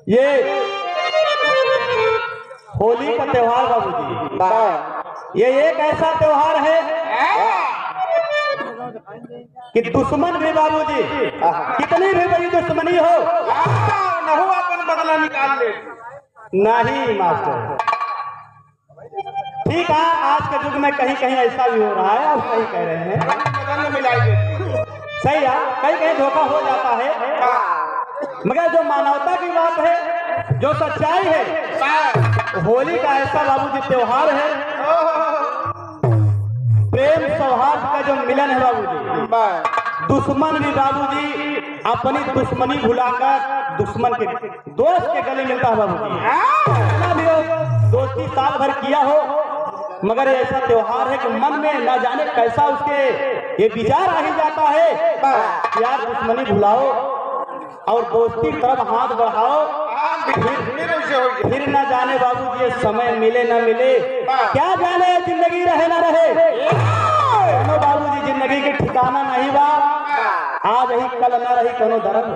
ये होली का त्योहार बाबूजी, ये एक ऐसा त्योहार है कि दुश्मन भी बाबूजी कितनी भी बड़ी दुश्मनी हो नहु अपन बदला निकाल ले। नहीं मास्टर, ठीक है आज के युग में कहीं कहीं ऐसा भी हो रहा है, आप सही कह रहे हैं, बदल मिलाई सही है, कहीं कहीं धोखा हो जाता है, मगर जो मानवता की बात है, जो सच्चाई है, होली का ऐसा बाबूजी त्योहार है, प्रेम सौहार्द का जो मिलन है बाबूजी। दुश्मन भी बाबूजी अपनी दुश्मनी भुलाकर दुश्मन के दोस्त के गले मिलता है बाबूजी। कितना भी हो दोस्ती साल भर किया हो, मगर ऐसा त्योहार है कि मन में ना जाने कैसा उसके ये विचार आ ही जाता है कि यार दुश्मनी भुलाओ और दोस्ती तरफ हाथ बढ़ाओ, फिर ना जाने बाबूजी ये समय मिले ना मिले, क्या जाने जिंदगी रहे ना रहे, बाबूजी जिंदगी के ठिकाना नहीं बा, आज ही कल न रही कोनो दर्द।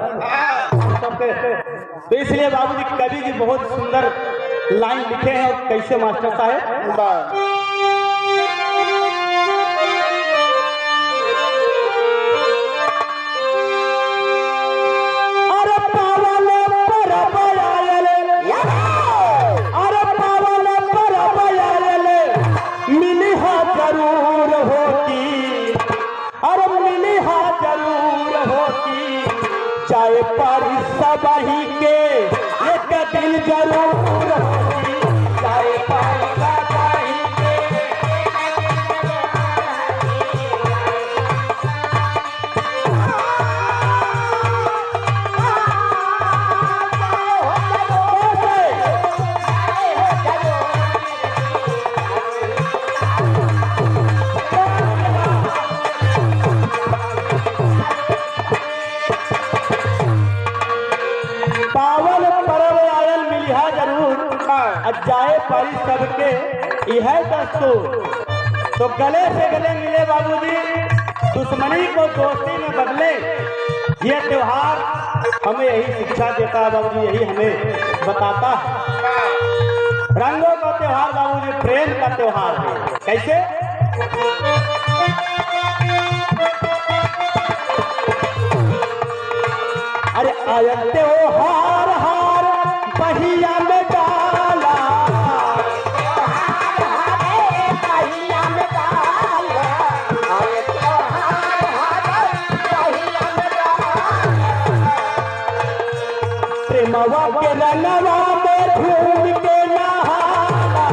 तो इसलिए बाबूजी कवि जी बहुत सुंदर लाइन लिखे हैं, और कैसे मास्टर साहब, चाहे पारी सबही के एक दिन जरूर होगी, चाहे पारी सबही के पावन पर्व आयल मिलिहा जरूर, जाए पारी सबके यह दस्तूर। तो गले से गले मिले बाबूजी, दुश्मनी को दोस्ती में बदले, ये त्योहार हमें यही शिक्षा देता है बाबूजी, यही हमें बताता है। रंगों का त्योहार बाबूजी प्रेम का त्योहार है। कैसे? अरे आयते हो हार हार पहिया में डाला, प्रेमवा के रंगवा में घूम के नहाला,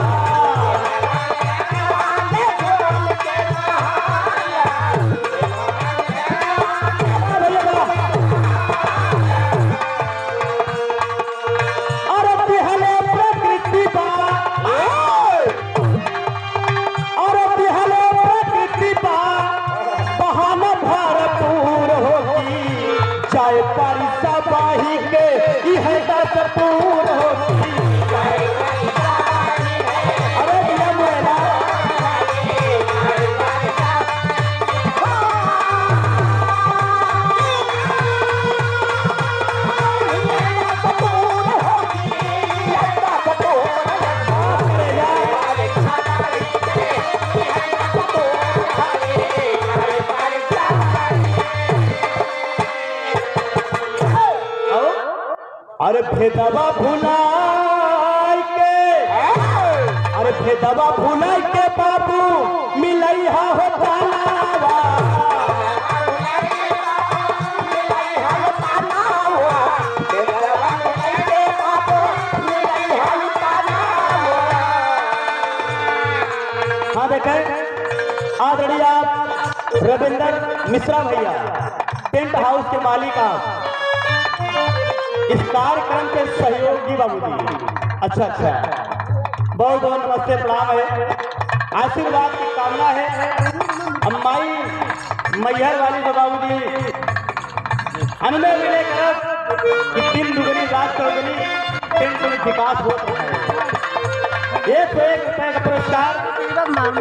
चाहे पारी सबही के यह दस्तूर होती। अरे दिया मेरा अरे भेदवा भुलाई के, अरे भेदवा भुलाई के बाबू मिलैहा हो तानावा, हाँ देखें आदरणीय रविंदर मिश्रा भैया, टेंट हाउस के मालिक आप, इस कार्यक्रम के सहयोगी बाबूजी। अच्छा, बहुत बहुत नमस्ते प्रणाम है, आशीर्वाद की कामना है। अम्माई मैहर वाली तो बाबूजी हमें मिले कर कि दिन दुगनी रात चौगनी टेंट में विकास हो, 101 रुपए का पुरस्कार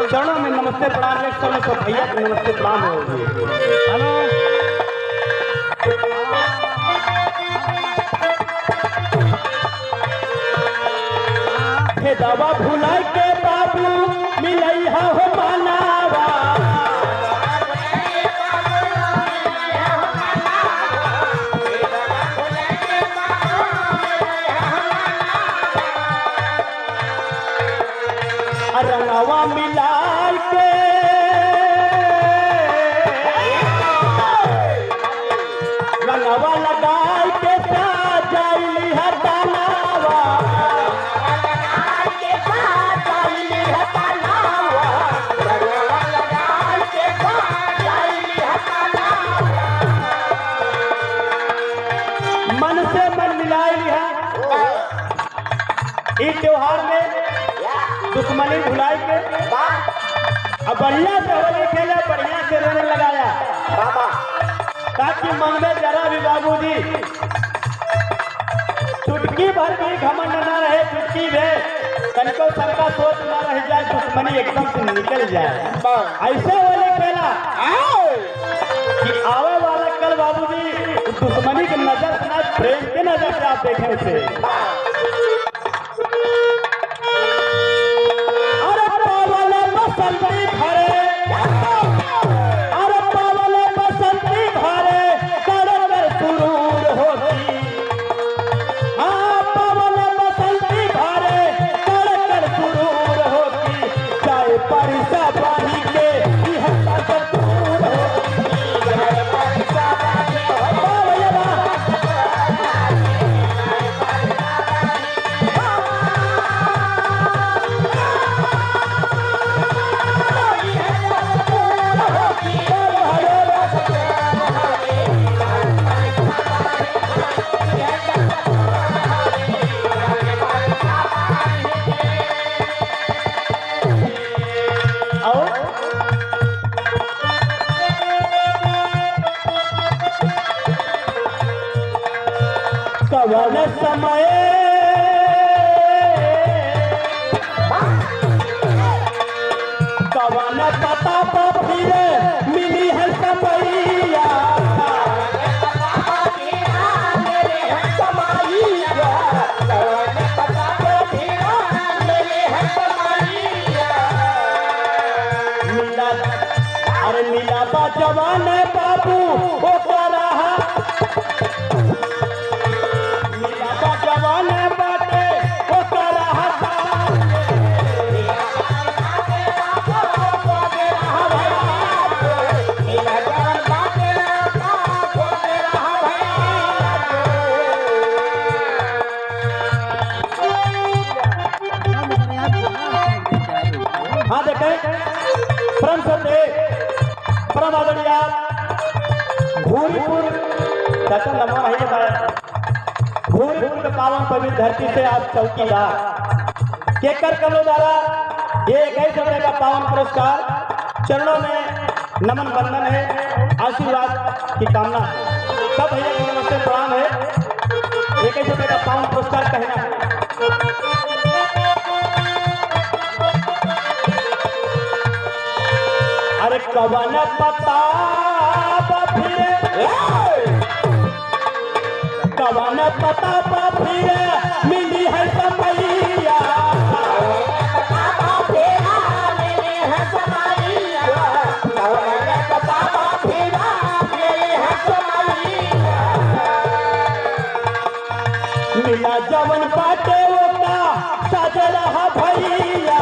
चरणों में नमस्ते प्रणाम, एक समय तो भैया को नमस्ते प्रणाम होगी। हेलो रंगवा लगाई के साजली हटनावा मन से मन मिलाई लिया इस त्योहार में दुश्मनी भुलाई के अब बढ़िया से होली खेले बढ़िया से रंग लगाया ताकि मन में जरा भी बाबूजी चुटकी भर भी घमंड न रहे चुटकी में तनिको सबका सोच न रह जाए दुश्मनी एकदम से निकल जाए ऐसे होली खेला कि आवे वाला कल बाबूजी दुश्मनी की नजर से ना प्रेम की नजर से आप देखें उसे बसंती भरे अरे पावल बसंती भरे कर सुरूर होती हाँ पावल बसंती भरे कर सुरूर होती चाहे परिसा बाही के दूर कवन समय कवन पता पर फिरे मिली है समैया मिला अरे मिला बा जवान बाबू हो रहा जवान बाटे हो रहा हाँ देखें परम सत्य परम आदरणीय भूरीपुर चाचा लम्बा नहीं बताया भूरीपुर के पावन पवित्र धरती से आप चौकीदार केकर कलो द्वारा ये 21 रुपये का पावन पुरस्कार चरणों में नमन बंधन है आशीर्वाद की कामना सब भैया को नमस्ते प्रणाम है 21 रुपये का पावन पुरस्कार कहना है अरे कवन पता कवन पता फिर मिली है समैया मिला जवन बाटे वो का सज रहा भैया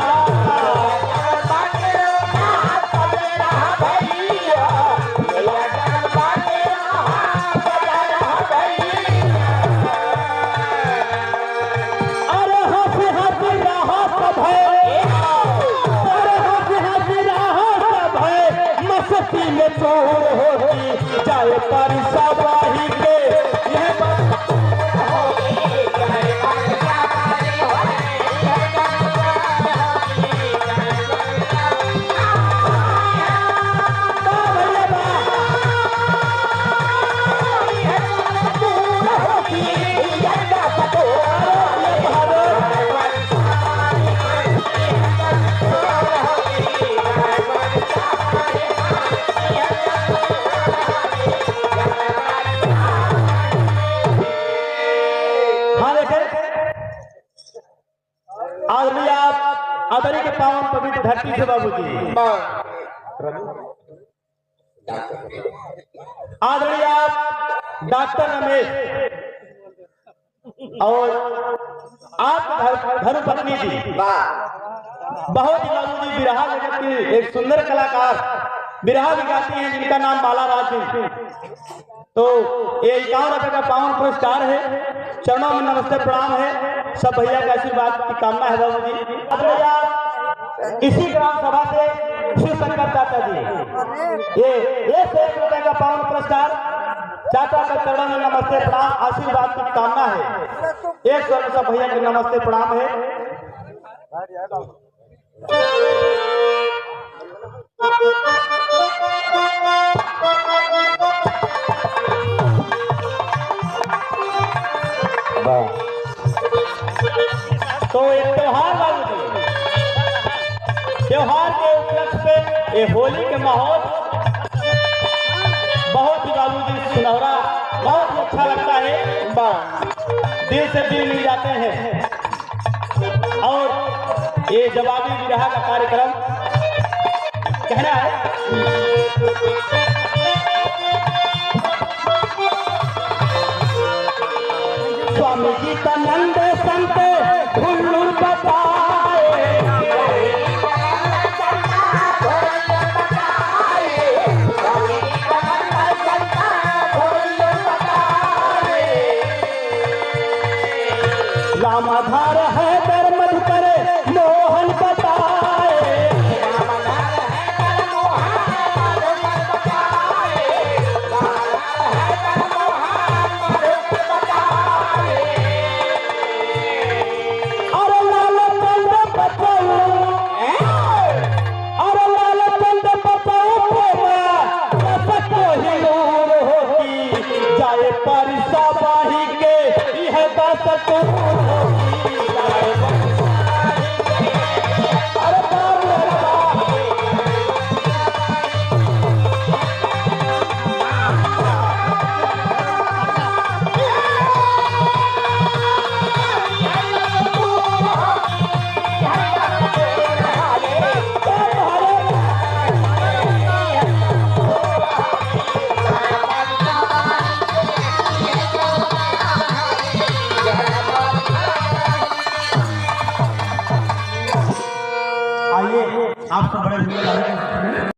मस्ती में चोर होती चाहे परिसा बाही के यह आज भी आप आदरी के पावन पवित्र धरती से बाबूजी आदरणीय आप डॉक्टर रमेश और आप धर्मपत्नी जी बहुत ही बाबूजी बिरहा जगत की एक सुंदर कलाकार बिरहा भी गाती हैं जिनका नाम बाला राज सिंह। तो ये 51 रुपए का पावन पुरस्कार है। चरणों में नमस्ते प्रणाम है। सब भैया का आशीर्वाद की कामना है बाबू जी। इसी ग्राम सभा से शिव शंकर चाचा जी ये 1 रुपए का पावन पुरस्कार चाचा का चरणों में नमस्ते प्रणाम आशीर्वाद की कामना है। 100 सब भैया के नमस्ते प्रणाम है। तो एक त्योहार बाबू जी, त्योहार के उपलक्ष्य पे ये होली के माहौल बहुत ही बाबू जी सुनहरा बहुत ही अच्छा लगता है। दिल से दिल मिल जाते हैं। और ये जवाबी विरह का कार्यक्रम कहना है स्वामी जी का नंद संत हुल्लू बताए रामाधार है दर मधुकर मोहन बताए अरे लाल चंद बचाओ अरे लाल चंद बचाओ सबको ही नूर होती जाए परिसा बाही के यह बात को आइए आप सब बड़े